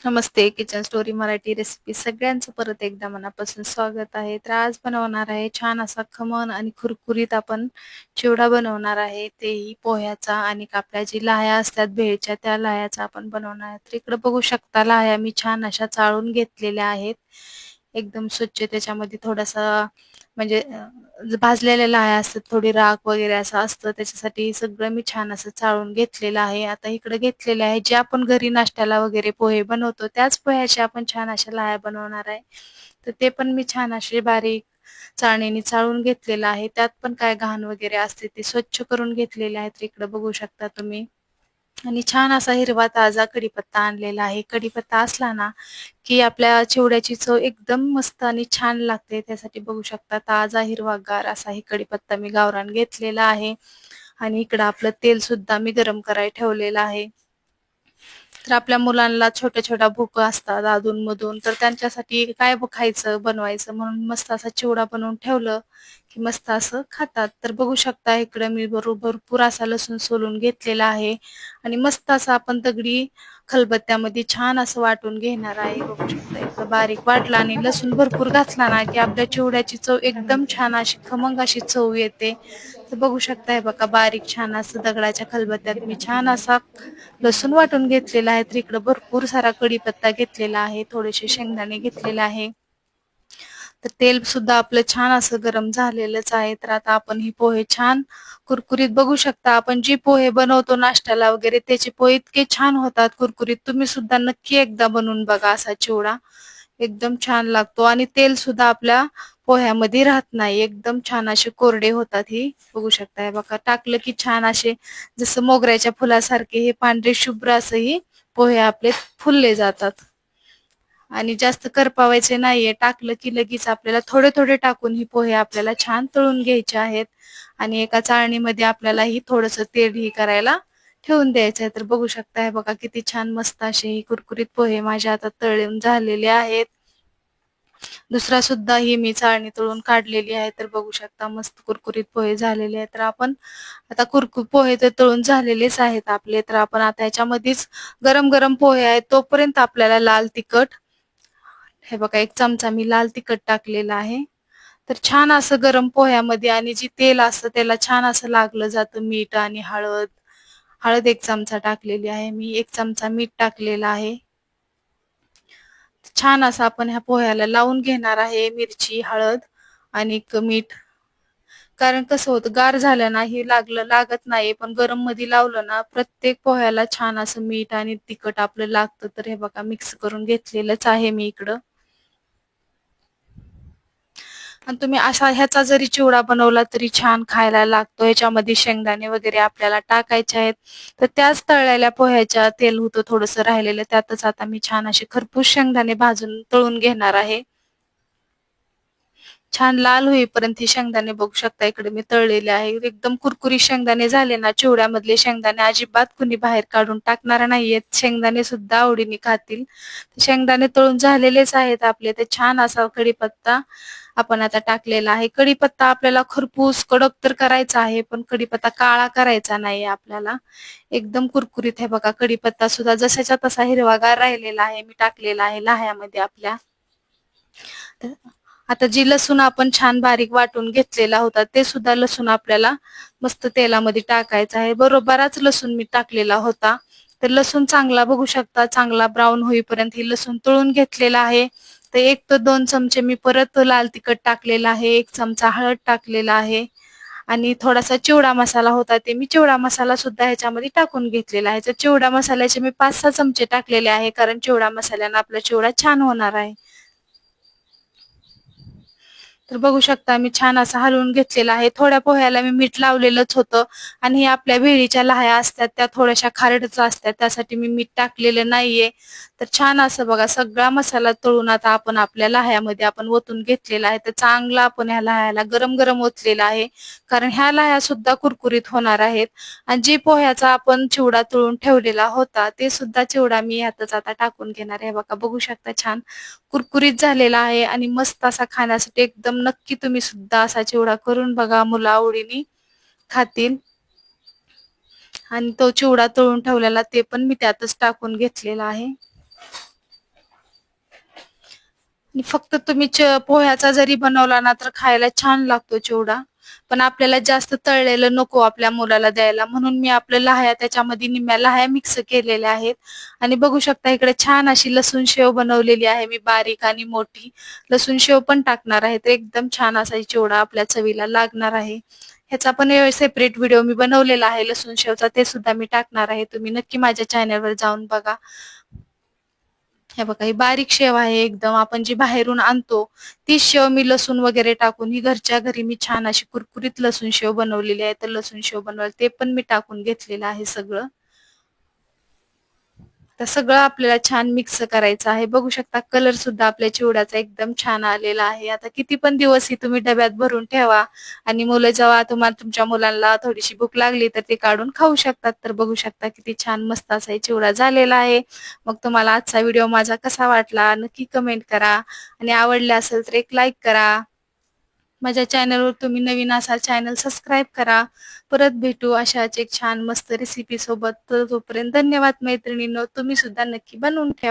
नमस्ते. Kitchen story Marathi recipe सगळ्यांचं परत एकदा मनापासून स्वागत आहे. तर आज बनवणार आहे छान असा खमण आणि कुरकुरीत आपण चिवडा बनवणार आहे. तेही पोह्याचा आणि आपल्या जी लाह्या असतात भेळच्या त्या लाह्याचा आपण बनवणार आहे. तर इकडे बघू शकता लाह्या मी छान अशा चाळून घेतलेल्या आहेत. एकदम स्वच्छ त्याच्यामध्ये थोडासा म्हणजे भाजलेल्या लाह्या असतात, थोडी राख वगैरे असं असतं. त्याच्यासाठी सगळं मी छान असं चाळून घेतलेलं आहे. आता इकडे घेतलेले आहे जे आपण घरी नाश्त्याला वगैरे पोहे बनवतो त्याच पोह्याच्या आपण छान अशा लाह्या बनवणार आहे. तर ते पण मी छान असे बारीक चाळणीने चाळून घेतलेलं आहे. त्यात पण काय घाण वगैरे असते ते स्वच्छ करून घेतलेले आहेत. तर इकडे बघू शकता तुम्ही. आणि छान असा हिरवा ताजा कढीपत्ता आणलेला आहे. कढीपत्ता असला ना की आपल्या चिवड्याची चव एकदम मस्त आणि छान लागते. त्यासाठी बघू शकता ताजा हिरवागार असा ही कढीपत्ता मी गावरान घेतलेला आहे. आणि इकडं आपलं तेल सुद्धा मी गरम करायला ठेवलेलं आहे. तर आपल्या मुलांना छोट्या-छोट्या भुका असतात अधून-मधून, तर त्यांच्यासाठी काय खायचं, बनवायचं म्हणून मस्त असा चिवडा बनवून ठेवलं, की मस्त असं खातात. तर बघू शकता इकडं मी भरपूर असा लसूण सोलून घेतलेला आहे आणि मस्त असं आपण दगडी खलबत्त्यामध्ये छान असं वाटून घेणार आहे. बघू शकता इकडं बारीक वाटला आणि लसूण भरपूर घातला ना, की आपल्या चिवड्याची चव एकदम छान अशी खमंग अशी चव येते. तर बघू शकता हे बघा बारीक छान असं दगडाच्या खलबत्त्यात मी छान असा लसूण वाटून घेतलेला आहे. तर इकडं भरपूर सारा कढीपत्ता घेतलेला आहे, थोडेसे शेंगदाणे घेतलेले आहे. तर तेल सुद्धा आपलं छान असं गरम झालेलंच आहे. तर आता आपण ही पोहे छान कुरकुरीत बघू शकता. आपण जी पोहे बनवतो नाश्त्याला वगैरे त्याचे पोहे इतके छान होतात कुरकुरीत. तुम्ही सुद्धा नक्की एकदा बनवून बघा असा चिवडा. एकदम छान लागतो आणि तेल सुद्धा आपल्या पोह्यामध्ये राहत नाही. एकदम छान असे कोरडे होतात ही. बघू शकता हे बघा टाकलं की छान असे जसं मोगऱ्याच्या फुलासारखे हे पांढरे शुभ्र असंही पोहे आपले फुलले जातात. आणि जास्त करपावायचे नाहीये. टाकलं की लगेच आपल्याला थोडे-थोडे टाकून ही पोहे आपल्याला छान तळून घ्यायचे आहेत. आणि एका चाळणीमध्ये आपल्याला ही थोडंसं तेल ही करायला ठेवून द्यायचं आहे. तर बघू शकता हे बघा किती छान मस्त असे ही कुरकुरीत पोहे माझ्या आता तळून झालेले आहेत. दुसरा सुद्धा ही मी चाळणी तळून काढलेली आहे. तर बघू शकता मस्त कुरकुरीत पोहे झालेले आहेत. तर आपण आता पोहे तर तळून झालेलेच आहेत आपले. तर आपण आता ह्याच्यामध्येच गरम-गरम पोहे आहेत तोपर्यंत आपल्याला लाल तिखट हे बघा 1 चमचा मी लाल तिखट टाकलेलं आहे. तर छान असं गरम पोह्यामध्ये आणि जी तेल असतं त्याला छान असं लागलं जातं मीठ आणि हळद. हळद 1 चमचा टाकलेली आहे मी. 1 चमचा मीठ टाकलेलं आहे. छान असं आपण ह्या पोह्याला लावून घेणार आहे मिरची, हळद आणि मीठ. कारण कसं होतं गार झालं ना हे लागत नाही. पण गरम मध्ये लावलं ना प्रत्येक पोह्याला छान असं मीठ आणि तिखट आपलं लागतं. तर हे बघा मिक्स करून घेतलेलंच आहे मी इकडं. आणि तुम्ही असा ह्याचा जरी चिवडा बनवला तरी छान खायला लागतो. ह्याच्यामध्ये शेंगदाणे वगैरे आपल्याला टाकायचे आहेत. तर त्याच तळलेल्या पोह्याच्या तेल होतं थोडंसं राहिलेलं त्यातच आता मी छान असे खरपूस शेंगदाणे भाजून तळून घेणार आहे. छान लाल होईपर्यंत हे शेंगदाणे बघू शकता इकडे मी तळलेले आहे. एकदम कुरकुरीत शेंगदाणे झाले ना चिवड्यामधले शेंगदाणे अजिबात कुणी बाहेर काढून टाकणार नाहीयेत. शेंगदाणे सुद्धा आवडीने खातील. शेंगदाणे तळून झालेलेच आहेत आपले. ते छान असा कढीपत्ता आपण आता टाकलेला आहे. कढीपत्ता आपल्याला खरपूस कडक तर करायचा आहे, पण कढीपत्ता काळा करायचा नाहीये आपल्याला. एकदम कुरकुरीत हे बघा कढीपत्ता सुद्धा जसाच्या तसा हिरवागार राहिलेला आहे. मी टाकलेला आहे लाह्यामध्ये आपल्या. तर आता जी लसूण आपण छान बारीक वाटून घेतलेला होता ते सुद्धा लसूण आपल्याला मस्त तेलामध्ये टाकायचा आहे. बरोबरच लसूण मी टाकलेला होता. तर लसूण चांगला बघू शकता चांगला ब्राऊन होईपर्यंत ही लसूण तळून घेतलेला आहे. तर 1 ते 2 चमचे मी परत लाल तिखट टाकलेला आहे. 1 चमचा हळद टाकलेला आहे. आणि थोडासा चिवडा मसाला होता ते मी चिवडा मसाला सुद्धा ह्याच्यामध्ये टाकून घेतलेला आहे. तर चिवडा मसाल्याचे मी 5-6 चमचे टाकलेले आहे कारण चिवडा मसाल्याने आपला चिवडा छान होणार आहे. तर बघू शकता मी छान असं हलवून घेतलेलं आहे. थोड्या पोह्याला मी मीठ लावलेलंच होतं आणि हे आपल्या भेळीच्या लाह्या असतात त्या थोड्याशा खारटच असतात त्यासाठी मी मीठ टाकलेलं नाहीये. तर छान असं बघा सगळा मसाला तळून आता आपण आपल्या लाह्यामध्ये आपण ओतून घेतलेला आहे. तर चांगला आपण ह्या लाह्याला गरम-गरम ओतलेला आहे. कारण ह्या लाह्या सुद्धा कुरकुरीत होणार आहेत. आणि जी पोह्याचा आपण चिवडा तळून ठेवलेला होता ते सुद्धा चिवडा मी ह्यातच आता टाकून घेणार आहे. बघा बघू शकता छान कुरकुरीत झालेला आहे आणि मस्त असा खाण्यासाठी एकदम नक्की तुम्ही सुद्धा असा चिवडा करून बघा. मुलं आवडीने खातील. आणि तो चिवडा तळून ठेवलेला ते पण मी त्यातच टाकून घेतलेला आहे. आणि फक्त तुम्ही पोह्याचा जरी बनवला ना तर खायला छान लागतो चिवडा. पण आपल्याला जास्त तळलेलं नको आपल्या मुलाला द्यायला, म्हणून मी आपल्या लाह्या त्याच्यामध्ये निम्म्या लाह्या मिक्स केलेल्या आहेत. आणि बघू शकता इकडे छान अशी लसूण शेव बनवलेली आहे मी, बारीक आणि मोठी. लसूण शेव पण टाकणार आहे, तर एकदम छान असा चिवडा आपल्या चवीला लागणार आहे. ह्याचा पण सेपरेट व्हिडिओ मी बनवलेला आहे लसूण शेवचा, ते सुद्धा मी टाकणार आहे. तुम्ही नक्की माझ्या चॅनलवर जाऊन बघा. हे बघा, ही बारीक शेव आहे एकदम, आपण जी बाहेरून आणतो ती शेव मी लसूण वगैरे टाकून ही घरच्या घरी मी छान अशी कुरकुरीत लसूण शेव बनवलेली आहे. तर लसूण शेव बनवायला ते पण मी टाकून घेतलेलं आहे सगळं. तर सगळं आपल्याला छान मिक्स करायचं आहे. बघू शकता कलर सुद्धा आपल्या चिवड्याचा एकदम छान आलेला आहे. आता किती पण दिवस ही तुम्ही डब्यात भरून ठेवा आणि मुलं जेव्हा तुम्हाला तुमच्या मुलांना थोडीशी भूक लागली तर ते काढून खाऊ शकतात. तर बघू शकता किती छान मस्त असा हे चिवडा झालेला आहे. मग तुम्हाला आजचा व्हिडिओ माझा कसा वाटला नक्की कमेंट करा आणि आवडला असेल तर एक लाईक करा. माझ्या चॅनलवर तुम्ही नवीन असाल चॅनल सबस्क्राईब करा. परत भेटू अशाच एक छान मस्त रेसिपी सोबत. तर तोपर्यंत धन्यवाद मैत्रिणींनो. तुम्ही सुद्धा नक्की बनवून ठेवा.